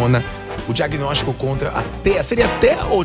tona o diagnóstico contra a TEA. Seria TEA ou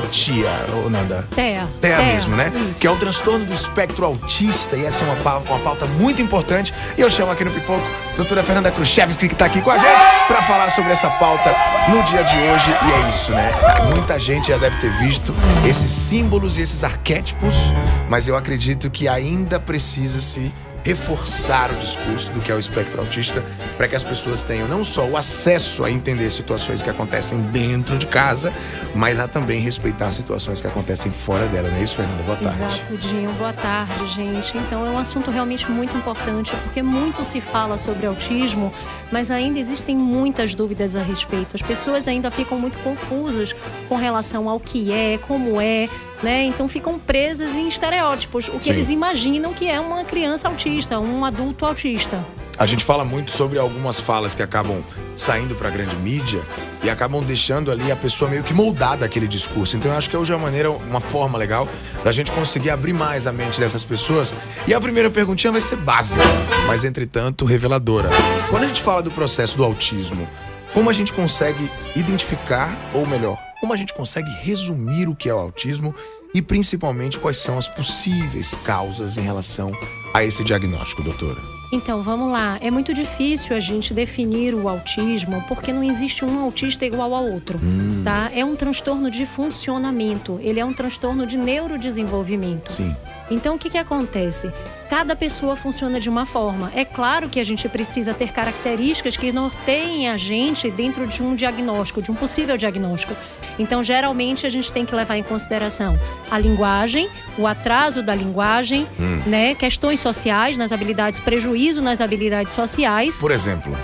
TIA, ou Nanda? TEA. TEA mesmo, né? Isso. Que é o transtorno do espectro autista. E essa é uma pauta muito importante. E eu chamo aqui no Pipoco a doutora Fernanda Kruszewski, que tá aqui com a gente para falar sobre essa pauta no dia de hoje. E é isso, né? Muita gente já deve ter visto esses símbolos e esses arquétipos, mas eu acredito que ainda precisa se reforçar o discurso do que é o espectro autista para que as pessoas tenham não só o acesso a entender situações que acontecem dentro de casa, mas a também respeitar situações que acontecem fora dela, não é isso, Fernanda? Boa tarde. Exato, Dinho. Boa tarde, gente. Então é um assunto realmente muito importante, porque muito se fala sobre autismo, mas ainda existem muitas dúvidas a respeito. As pessoas ainda ficam muito confusas com relação ao que é, como é, né? Então ficam presas em estereótipos, o que Sim. eles imaginam que é uma criança autista, um adulto autista. A gente fala muito sobre algumas falas que acabam saindo para a grande mídia e acabam deixando ali a pessoa meio que moldada aquele discurso. Então eu acho que hoje é uma forma legal da gente conseguir abrir mais a mente dessas pessoas. E a primeira perguntinha vai ser básica, mas entretanto reveladora. Quando a gente fala do processo do autismo, como a gente consegue identificar, ou melhor, como a gente consegue resumir o que é o autismo e principalmente quais são as possíveis causas em relação a esse diagnóstico, doutora? Então, vamos lá. É muito difícil a gente definir o autismo porque não existe um autista igual ao outro, tá? É um transtorno de funcionamento, ele é um transtorno de neurodesenvolvimento. Sim. Então, o que acontece? Cada pessoa funciona de uma forma. É claro que a gente precisa ter características que norteiem a gente dentro de um diagnóstico, de um possível diagnóstico. Então, geralmente, a gente tem que levar em consideração a linguagem, o atraso da linguagem, né? Questões sociais nas habilidades, prejuízo nas habilidades sociais. Por exemplo,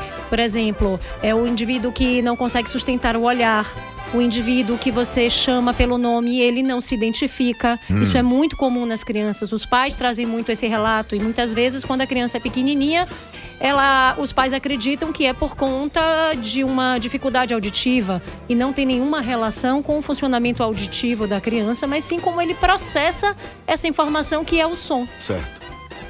É o indivíduo que não consegue sustentar o olhar. O indivíduo que você chama pelo nome e ele não se identifica. Isso é muito comum nas crianças. Os pais trazem muito esse relato. E muitas vezes, quando a criança é pequenininha, os pais acreditam que é por conta de uma dificuldade auditiva. E não tem nenhuma relação com o funcionamento auditivo da criança, mas sim como ele processa essa informação que é o som. certo.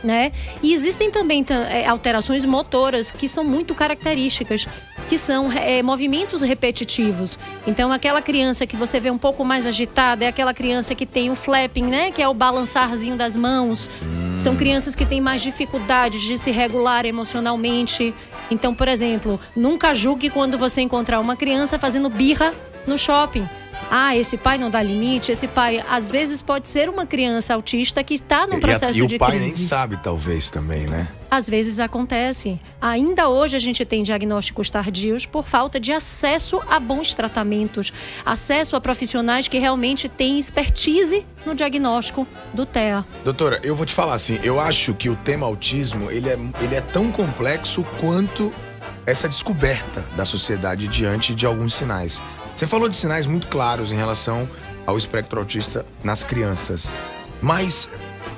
Né? E existem também alterações motoras que são muito características, que são movimentos repetitivos. Então, aquela criança que você vê um pouco mais agitada é aquela criança que tem o flapping, né? Que é o balançarzinho das mãos. São crianças que têm mais dificuldades de se regular emocionalmente. Então, por exemplo, nunca julgue quando você encontrar uma criança fazendo birra no shopping. Esse pai não dá limite, esse pai às vezes pode ser uma criança autista que está num processo de crise. E o pai nem sabe, talvez, também, né? Às vezes acontece. Ainda hoje a gente tem diagnósticos tardios por falta de acesso a bons tratamentos, acesso a profissionais que realmente têm expertise no diagnóstico do TEA. Doutora, eu vou te falar assim, eu acho que o tema autismo, ele é tão complexo quanto essa descoberta da sociedade diante de alguns sinais. Você falou de sinais muito claros em relação ao espectro autista nas crianças, mas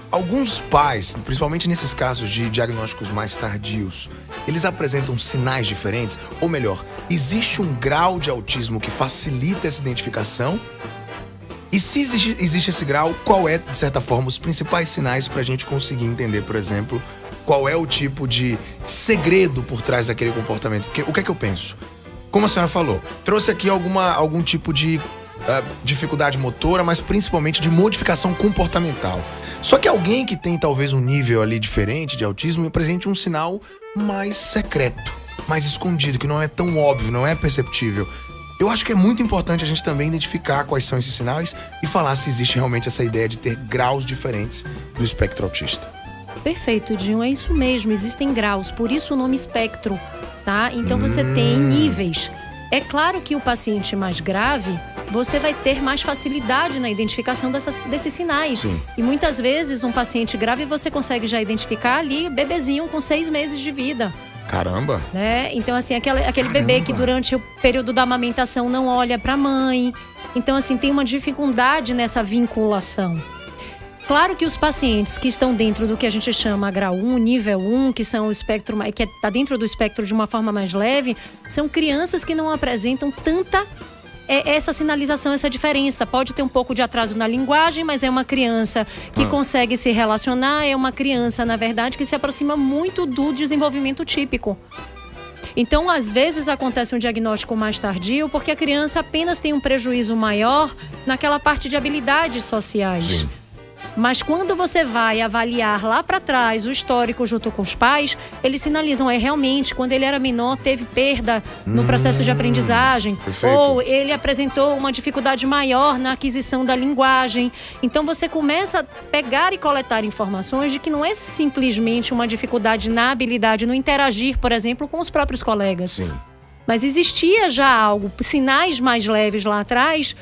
alguns pais, principalmente nesses casos de diagnósticos mais tardios, eles apresentam sinais diferentes? Ou melhor, existe um grau de autismo que facilita essa identificação? E se existe esse grau, qual é, de certa forma, os principais sinais para a gente conseguir entender, por exemplo, qual é o tipo de segredo por trás daquele comportamento? Porque o que é que eu penso? Como a senhora falou, trouxe aqui algum tipo de dificuldade motora, mas principalmente de modificação comportamental. Só que alguém que tem talvez um nível ali diferente de autismo apresente um sinal mais secreto, mais escondido, que não é tão óbvio, não é perceptível. Eu acho que é muito importante a gente também identificar quais são esses sinais e falar se existe realmente essa ideia de ter graus diferentes do espectro autista. Perfeito, Dinho, é isso mesmo, existem graus, por isso o nome espectro, tá? Então você tem níveis. É claro que o paciente mais grave, você vai ter mais facilidade na identificação desses sinais. Sim. E muitas vezes um paciente grave você consegue já identificar ali bebezinho com 6 meses de vida. Caramba! Né? Então, assim, aquele bebê que durante o período da amamentação não olha para a mãe. Então, assim, tem uma dificuldade nessa vinculação. Claro que os pacientes que estão dentro do que a gente chama grau 1, nível 1, que são o espectro, que está dentro do espectro de uma forma mais leve, são crianças que não apresentam tanta essa sinalização, essa diferença. Pode ter um pouco de atraso na linguagem, mas é uma criança que consegue se relacionar, é uma criança, na verdade, que se aproxima muito do desenvolvimento típico. Então, às vezes, acontece um diagnóstico mais tardio porque a criança apenas tem um prejuízo maior naquela parte de habilidades sociais. Sim. Mas quando você vai avaliar lá para trás o histórico junto com os pais, eles sinalizam, realmente, quando ele era menor, teve perda no processo de aprendizagem. Perfeito. Ou ele apresentou uma dificuldade maior na aquisição da linguagem. Então você começa a pegar e coletar informações de que não é simplesmente uma dificuldade na habilidade, no interagir, por exemplo, com os próprios colegas. Sim. Mas existia já algo, sinais mais leves lá atrás,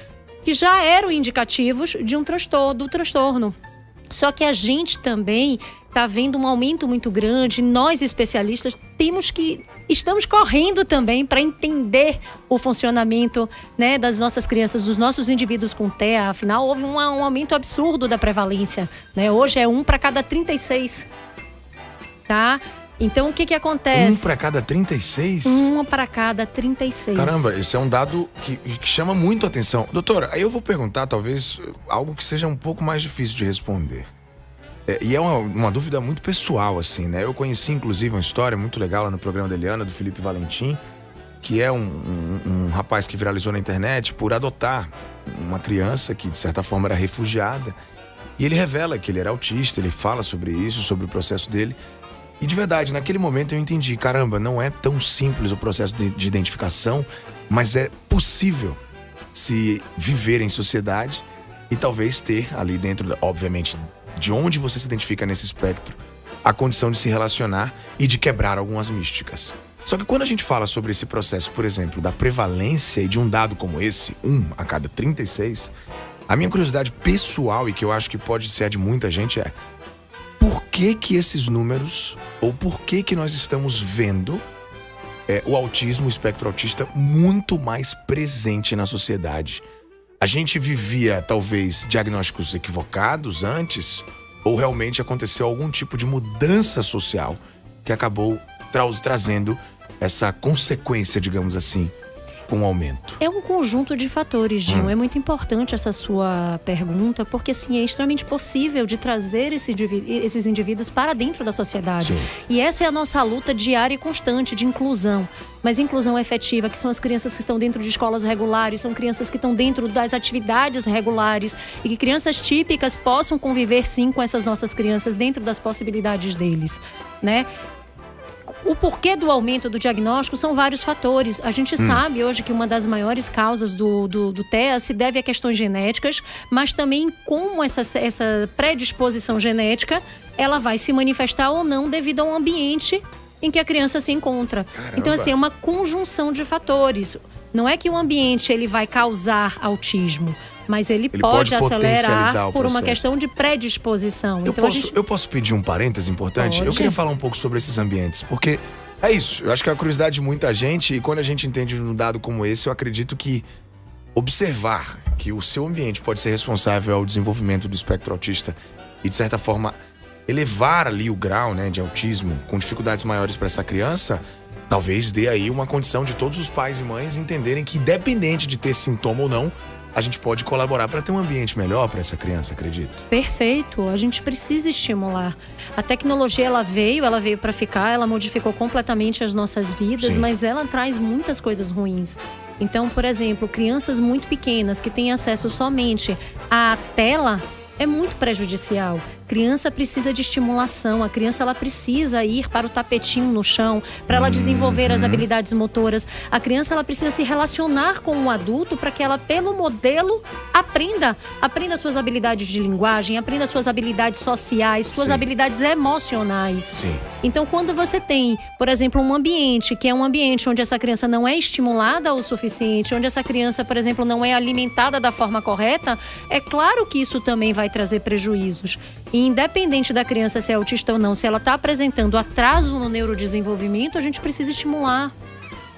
que já eram indicativos de um transtorno, do transtorno. Só que a gente também está vendo um aumento muito grande. Nós, especialistas, estamos correndo também para entender o funcionamento, né, das nossas crianças, dos nossos indivíduos com TEA. Afinal, houve um aumento absurdo da prevalência, né? Hoje é 1 para cada 36. Tá? Então, o que acontece? 1 para cada 36? 1 para cada 36. Caramba, esse é um dado que chama muito a atenção. Doutora, aí eu vou perguntar talvez algo que seja um pouco mais difícil de responder. E é uma dúvida muito pessoal, assim, né? Eu conheci, inclusive, uma história muito legal lá no programa da Eliana, do Felipe Valentim, que é um rapaz que viralizou na internet por adotar uma criança que, de certa forma, era refugiada. E ele revela que ele era autista, ele fala sobre isso, sobre o processo dele. E de verdade, naquele momento eu entendi, caramba, não é tão simples o processo de identificação, mas é possível se viver em sociedade e talvez ter ali dentro, obviamente, de onde você se identifica nesse espectro, a condição de se relacionar e de quebrar algumas místicas. Só que quando a gente fala sobre esse processo, por exemplo, da prevalência e de um dado como esse, 1 a cada 36, a minha curiosidade pessoal, e que eu acho que pode ser a de muita gente, é: por que esses números, ou por que nós estamos vendo o autismo, o espectro autista, muito mais presente na sociedade? A gente vivia, talvez, diagnósticos equivocados antes, ou realmente aconteceu algum tipo de mudança social que acabou trazendo essa consequência, digamos assim, com o aumento? É um conjunto de fatores, Dinho. É muito importante essa sua pergunta, porque sim, é extremamente possível de trazer esses indivíduos para dentro da sociedade. Sim. E essa é a nossa luta diária e constante de inclusão. Mas inclusão efetiva, que são as crianças que estão dentro de escolas regulares, são crianças que estão dentro das atividades regulares, e que crianças típicas possam conviver sim com essas nossas crianças dentro das possibilidades deles, né? O porquê do aumento do diagnóstico são vários fatores. A gente sabe hoje que uma das maiores causas do TEA se deve a questões genéticas, mas também como essa predisposição genética, ela vai se manifestar ou não devido ao ambiente em que a criança se encontra. Caramba. Então, assim, é uma conjunção de fatores. Não é que o ambiente ele vai causar autismo, mas ele pode acelerar por uma questão de predisposição. Eu posso pedir um parêntese importante? Pode. Eu queria falar um pouco sobre esses ambientes, porque é isso. Eu acho que é a curiosidade de muita gente, e quando a gente entende um dado como esse, eu acredito que observar que o seu ambiente pode ser responsável ao desenvolvimento do espectro autista e, de certa forma, elevar ali o grau, né, de autismo com dificuldades maiores para essa criança, talvez dê aí uma condição de todos os pais e mães entenderem que, independente de ter sintoma ou não, a gente pode colaborar para ter um ambiente melhor para essa criança, acredito. Perfeito, a gente precisa estimular. A tecnologia, ela veio para ficar, ela modificou completamente as nossas vidas, Sim. mas ela traz muitas coisas ruins. Então, por exemplo, crianças muito pequenas que têm acesso somente à tela, é muito prejudicial. Criança precisa de estimulação, a criança ela precisa ir para o tapetinho no chão, para ela desenvolver as habilidades motoras. A criança ela precisa se relacionar com o adulto para que ela, pelo modelo, aprenda suas habilidades de linguagem, aprenda suas habilidades sociais, suas Sim. habilidades emocionais. Sim. Então, quando você tem, por exemplo, um ambiente que é um ambiente onde essa criança não é estimulada o suficiente, onde essa criança, por exemplo, não é alimentada da forma correta, é claro que isso também vai trazer prejuízos. E independente da criança ser autista ou não, se ela está apresentando atraso no neurodesenvolvimento, a gente precisa estimular.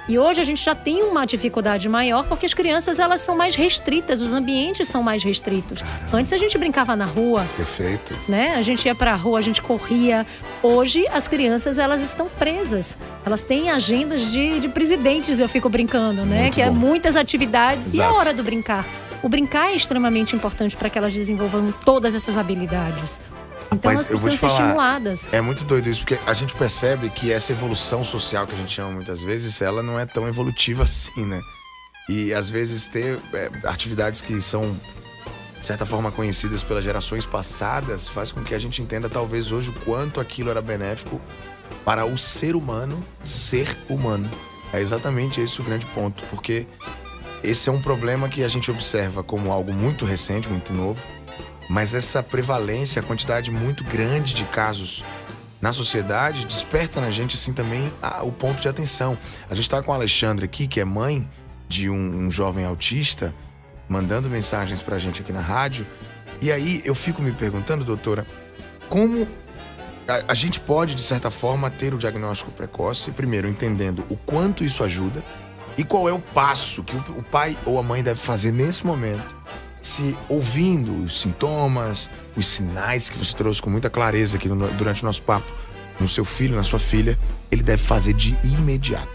E hoje a gente já tem uma dificuldade maior porque as crianças elas são mais restritas, os ambientes são mais restritos. Antes a gente brincava na rua, Perfeito. né? A gente ia pra rua, a gente corria. Hoje as crianças elas estão presas. Elas têm agendas de presidentes, eu fico brincando, né? Muito Que é bom. muitas atividades. E a Exato. hora do brincar? O brincar é extremamente importante para que elas desenvolvam todas essas habilidades. Então Mas elas eu vou precisam te ser falar, estimuladas. é muito doido isso, porque a gente percebe que essa evolução social que a gente chama muitas vezes, ela não é tão evolutiva assim, né? E às vezes ter atividades que são, de certa forma, conhecidas pelas gerações passadas, faz com que a gente entenda talvez hoje o quanto aquilo era benéfico para o ser humano ser humano. É exatamente esse o grande ponto, porque esse é um problema que a gente observa como algo muito recente, muito novo, mas essa prevalência, a quantidade muito grande de casos na sociedade desperta na gente assim também o ponto de atenção. A gente tá com a Alexandra aqui, que é mãe de um jovem autista, mandando mensagens pra gente aqui na rádio. E aí eu fico me perguntando, doutora, como a gente pode, de certa forma, ter o diagnóstico precoce, primeiro entendendo o quanto isso ajuda e qual é o passo que o pai ou a mãe deve fazer nesse momento, se ouvindo os sintomas, os sinais que você trouxe com muita clareza aqui durante o nosso papo, no seu filho, na sua filha, ele deve fazer de imediato.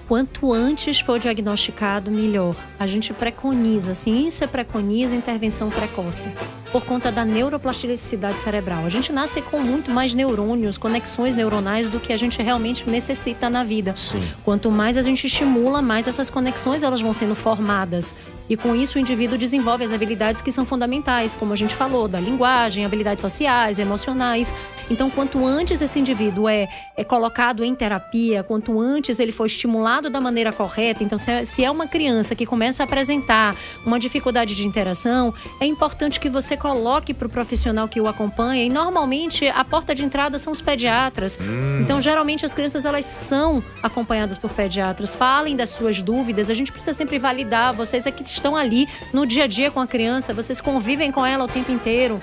Quanto antes for diagnosticado, melhor. A gente preconiza, a ciência preconiza intervenção precoce, por conta da neuroplasticidade cerebral. A gente nasce com muito mais neurônios, conexões neuronais do que a gente realmente necessita na vida. Sim. Quanto mais a gente estimula, mais essas conexões elas vão sendo formadas. E com isso o indivíduo desenvolve as habilidades que são fundamentais, como a gente falou, da linguagem, habilidades sociais, emocionais. Então, quanto antes esse indivíduo é colocado em terapia, quanto antes ele for estimulado da maneira correta, então se é uma criança que começa a apresentar uma dificuldade de interação, é importante que você coloque para o profissional que o acompanha, e normalmente a porta de entrada são os pediatras. Então, geralmente as crianças elas são acompanhadas por pediatras. Falem das suas dúvidas, a gente precisa sempre validar. Vocês aqui estão ali no dia a dia com a criança, vocês convivem com ela o tempo inteiro.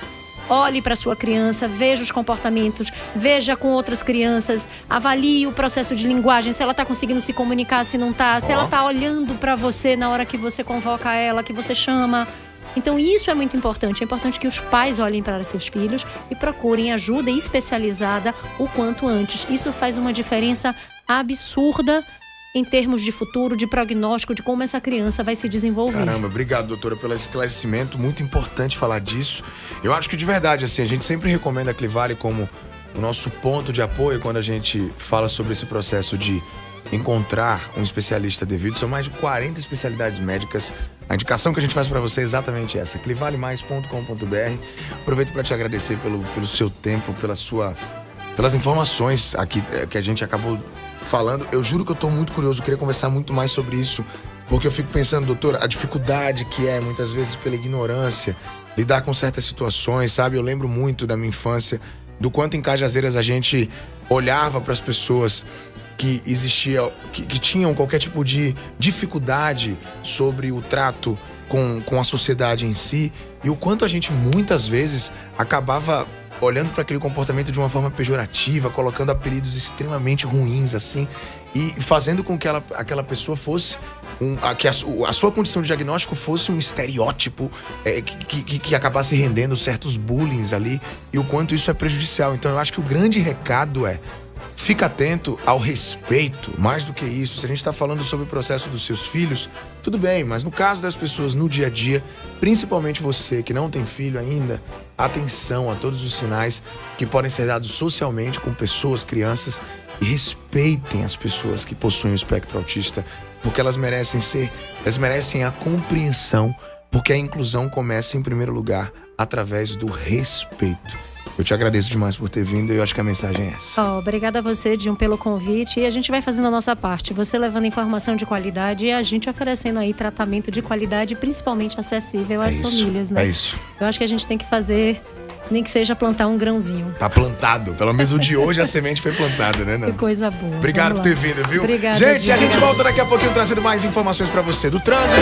Olhe para sua criança, veja os comportamentos, veja com outras crianças, avalie o processo de linguagem, se ela está conseguindo se comunicar, se não está, se ela está olhando para você na hora que você convoca ela, que você chama. Então isso é muito importante. É importante que os pais olhem para seus filhos e procurem ajuda especializada o quanto antes. Isso faz uma diferença absurda em termos de futuro, de prognóstico, de como essa criança vai se desenvolver. Caramba, obrigado, doutora, pelo esclarecimento. Muito importante falar disso. Eu acho que de verdade, assim, a gente sempre recomenda a Clivale como o nosso ponto de apoio quando a gente fala sobre esse processo de encontrar um especialista devido. São mais de 40 especialidades médicas. A indicação que a gente faz para você é exatamente essa, clivalemais.com.br. Aproveito para te agradecer pelo seu tempo, pelas informações aqui que a gente acabou falando. Eu juro que eu tô muito curioso, eu queria conversar muito mais sobre isso, porque eu fico pensando, doutora, a dificuldade que é, muitas vezes, pela ignorância, lidar com certas situações, sabe? Eu lembro muito da minha infância, do quanto em Cajazeiras a gente olhava para as pessoas que que tinham qualquer tipo de dificuldade sobre o trato com a sociedade em si, e o quanto a gente, muitas vezes, acabava olhando para aquele comportamento de uma forma pejorativa, colocando apelidos extremamente ruins, assim, e fazendo com que aquela pessoa fosse que a sua condição de diagnóstico fosse um estereótipo que acabasse rendendo certos bullying ali, e o quanto isso é prejudicial. Então eu acho que o grande recado fica atento ao respeito, mais do que isso. Se a gente está falando sobre o processo dos seus filhos, tudo bem, mas no caso das pessoas no dia a dia, principalmente você que não tem filho ainda, atenção a todos os sinais que podem ser dados socialmente com pessoas, crianças, e respeitem as pessoas que possuem o espectro autista, porque elas merecem a compreensão, porque a inclusão começa em primeiro lugar através do respeito. Eu te agradeço demais por ter vindo e eu acho que a mensagem é essa. Obrigada a você, Dinho, pelo convite. E a gente vai fazendo a nossa parte. Você levando informação de qualidade e a gente oferecendo aí tratamento de qualidade, principalmente acessível às famílias, né? É isso. Eu acho que a gente tem que fazer, nem que seja plantar um grãozinho. Tá plantado. Pelo menos o de hoje a semente foi plantada, né, Nana? Que coisa boa. Obrigado por ter vindo, viu? Obrigada, gente, Dinho. a gente volta daqui a pouquinho trazendo mais informações pra você do trânsito.